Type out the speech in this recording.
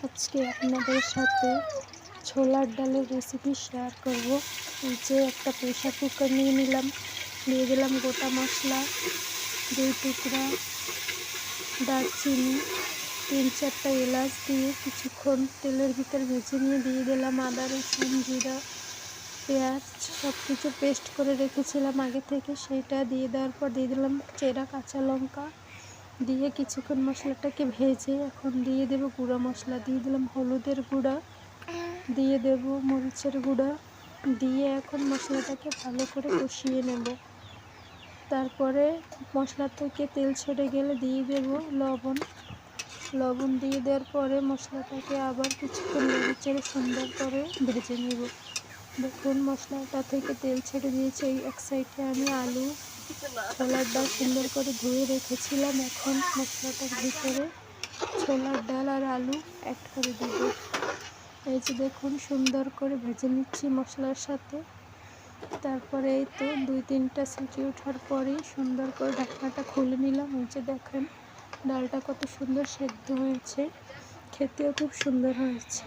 আজকে আপনাদের সাথে ছোলার ডালের রেসিপি শেয়ার করব। এই যে একটা প্রেসার কুকার নিয়ে নিলাম, দিয়ে দিলাম গোটা মশলা, 2 টুকরা দারচিনি, 3-4টা এলাচ দিয়ে কিছুক্ষণ তেলের ভিতর ভেজে নিয়ে দিয়ে দিলাম আদা, রসুন, জিরা, পেঁয়াজ সব কিছু পেস্ট করে রেখেছিলাম আগে থেকে। সেইটা দিয়ে দেওয়ার পর দিয়ে দিলাম চেরা কাঁচা লঙ্কা, দিয়ে কিছুক্ষণ মশলাটাকে ভেজে এখন দিয়ে দেব গুঁড়া মশলা, দিয়ে দিলাম হলুদের গুঁড়া, দিয়ে দেব মরিচের গুঁড়া, দিয়ে এখন মশলাটাকে ভালো করে কষিয়ে নেব। তারপরে মশলা থেকে তেল ছেড়ে গেলে দিয়ে দেব লবণ দিয়ে দেওয়ার পরে মশলাটাকে আবার কিছুক্ষণ নেড়েচেড়ে সুন্দর করে ভেজে নেব। দেখুন মশলাটা থেকে তেল ছেড়ে দিয়েছে। এই এক সাইডে আমি আলু, ছোলার ডাল সুন্দর করে ধুয়ে রেখেছিলাম। এখন মশলাটার ভিতরে ছোলার ডাল আর আলু অ্যাড করে দেব। এই যে দেখুন সুন্দর করে ভেজে নিচ্ছি মশলার সাথে। তারপরে এই তো 2-3টা সিটি ওঠার পরেই সুন্দর করে ঢাকনাটা খুলে নিলাম। এই যে দেখেন ডালটা কত সুন্দর সেদ্ধ হয়েছে, খেতেও খুব সুন্দর হয়েছে।